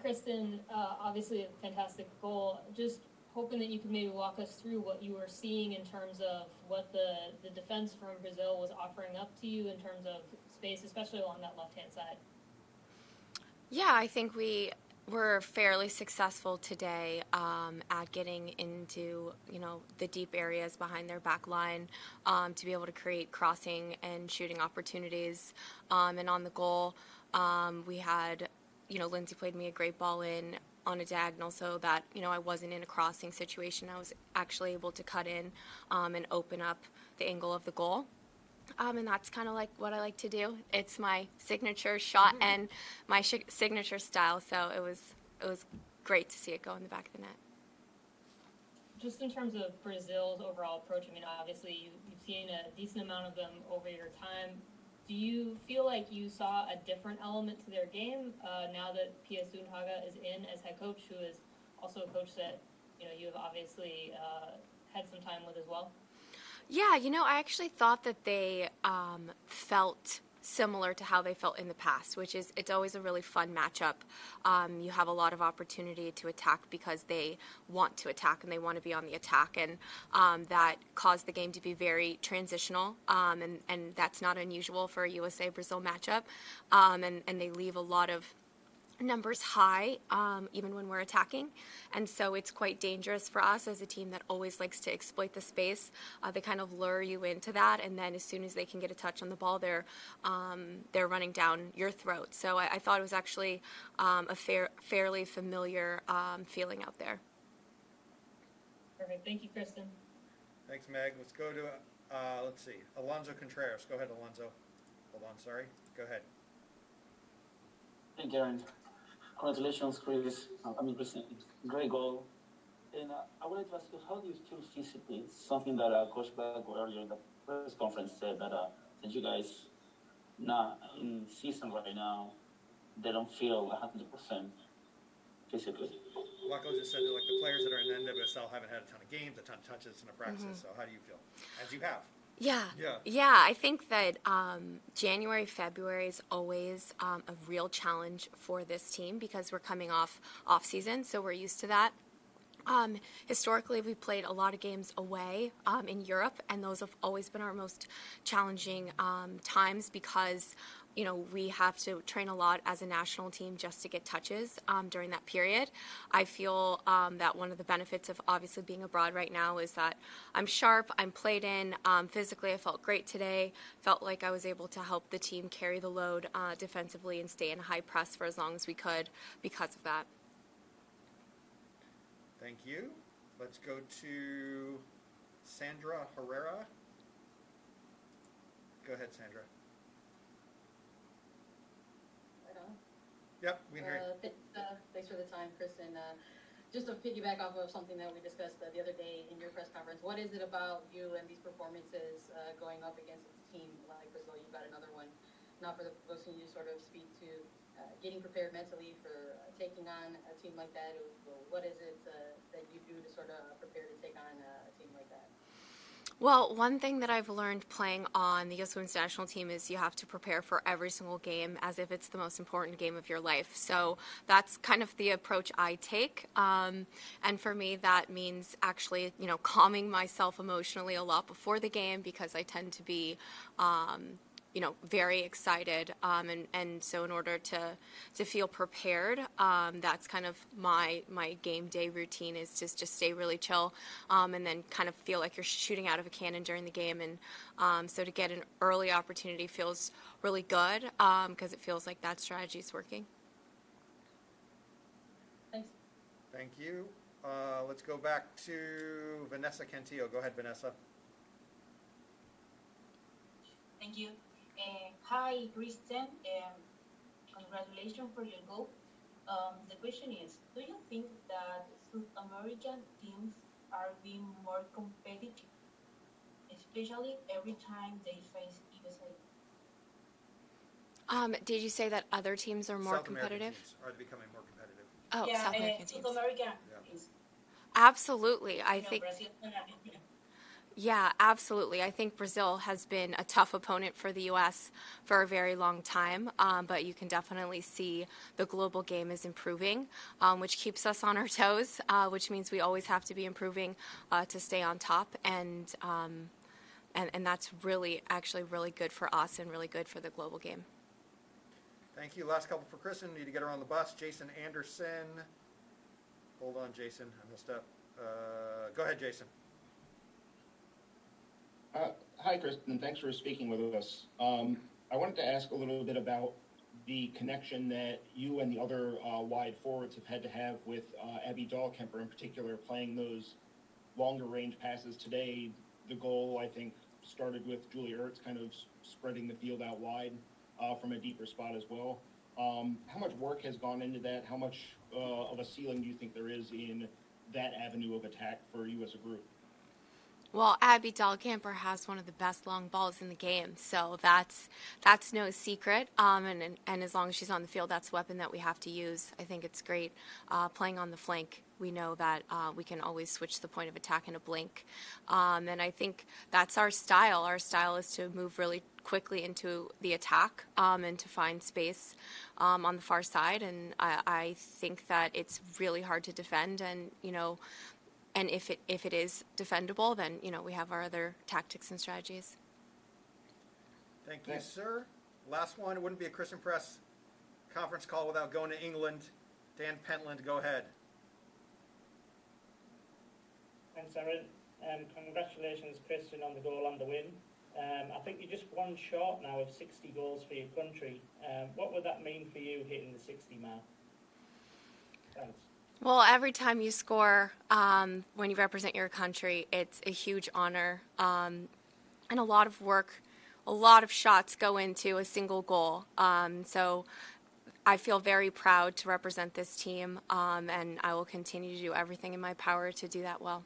Christen, obviously a fantastic goal. Just hoping that you could maybe walk us through what you were seeing in terms of what the defense from Brazil was offering up to you in terms of space, especially along that left-hand side. Yeah, I think we were fairly successful today at getting into, the deep areas behind their back line to be able to create crossing and shooting opportunities. And on the goal, we had, Lindsay played me a great ball in on a diagonal so that, I wasn't in a crossing situation. I was actually able to cut in and open up the angle of the goal. And that's kind of like what I like to do. It's my signature shot and my signature style. So it was great to see it go in the back of the net. Just in terms of Brazil's overall approach, I mean, obviously you've seen a decent amount of them over your time. Do you feel like you saw a different element to their game now that USWNT is in as head coach, who is also a coach that you have obviously had some time with as well? Yeah, I actually thought that they felt similar to how they felt in the past, which is it's always a really fun matchup. You have a lot of opportunity to attack because they want to attack and they want to be on the attack, and that caused the game to be very transitional, and that's not unusual for a USA-Brazil matchup, and they leave a lot of numbers high even when we're attacking, and so it's quite dangerous for us as a team that always likes to exploit the space. They kind of lure you into that, and then as soon as they can get a touch on the ball, they're running down your throat. So I thought it was actually a fairly familiar feeling out there. Perfect. Thank you, Christen. Thanks, Meg. Let's go to let's see, Alonso Contreras. Go ahead, Alonso. Hold on, sorry. Go ahead. Hey, Karen. Congratulations, Chris. Christen, great goal. And I would like to ask you, how do you feel physically? Something that Coach Bago earlier in the press conference said that since you guys not in season right now, they don't feel 100% physically. Wacko just said that the players that are in the NWSL haven't had a ton of games, a ton of touches, and a practice. So how do you feel? As you have. Yeah. I think that January, February is always a real challenge for this team because we're coming off season, so we're used to that. Historically, we played a lot of games away in Europe, and those have always been our most challenging times because we have to train a lot as a national team just to get touches during that period. I feel that one of the benefits of obviously being abroad right now is that I'm sharp, I'm played in. Physically, I felt great today. Felt like I was able to help the team carry the load defensively and stay in high press for as long as we could because of that. Thank you. Let's go to Sandra Herrera. Go ahead, Sandra. Yep, we can hear you. Thanks for the time, Christen. Just to piggyback off of something that we discussed the other day in your press conference, what is it about you and these performances going up against a team like Brazil? You've got another one. Not for the folks who you sort of speak to, getting prepared mentally for taking on a team like that. What is it that you do to sort of prepare to take on a team like that? Well, one thing that I've learned playing on the U.S. Women's National Team is you have to prepare for every single game as if it's the most important game of your life. So that's kind of the approach I take. And for me, that means actually, calming myself emotionally a lot before the game because I tend to be very excited, and so in order to feel prepared, that's kind of my game day routine is just stay really chill, and then kind of feel like you're shooting out of a cannon during the game, and so to get an early opportunity feels really good because it feels like that strategy is working. Thanks. Thank you. Let's go back to Vanessa Cantillo. Go ahead, Vanessa. Thank you. Hi, Christen. Congratulations for your goal. The question is, do you think that South American teams are being more competitive, especially every time they face USA? Did you say that other teams are more South competitive? American teams are becoming more competitive. Oh, yeah, South American teams. South American teams. Absolutely. I think. Brazil and Argentina. Yeah, absolutely. I think Brazil has been a tough opponent for the U.S. for a very long time, but you can definitely see the global game is improving, which keeps us on our toes, which means we always have to be improving to stay on top, and that's really, actually really good for us and really good for the global game. Thank you. Last couple for Christen. Need to get her on the bus. Jason Anderson. Hold on, Jason. I messed up. Go ahead, Jason. Hi, Christen. Thanks for speaking with us. I wanted to ask a little bit about the connection that you and the other wide forwards have had to have with Abby Dahlkemper in particular, playing those longer range passes today. The goal, I think, started with Julie Ertz kind of spreading the field out wide from a deeper spot as well. How much work has gone into that? How much of a ceiling do you think there is in that avenue of attack for you as a group? Well, Abby Dahlkemper has one of the best long balls in the game, so that's no secret. And as long as she's on the field, that's a weapon that we have to use. I think it's great playing on the flank. We know that we can always switch the point of attack in a blink, and I think that's our style. Our style is to move really quickly into the attack and to find space on the far side. And I think that it's really hard to defend, and And if it is defendable, then we have our other tactics and strategies. Thank you, sir. Last one. It wouldn't be a Christen Press conference call without going to England. Dan Pentland, go ahead. Thanks, Aaron. Congratulations, Christen, on the goal and the win. I think you're just one short now of 60 goals for your country. What would that mean for you hitting the 60 mark? Thanks. Well, every time you score when you represent your country, it's a huge honor, and a lot of work, a lot of shots go into a single goal. So I feel very proud to represent this team, and I will continue to do everything in my power to do that well.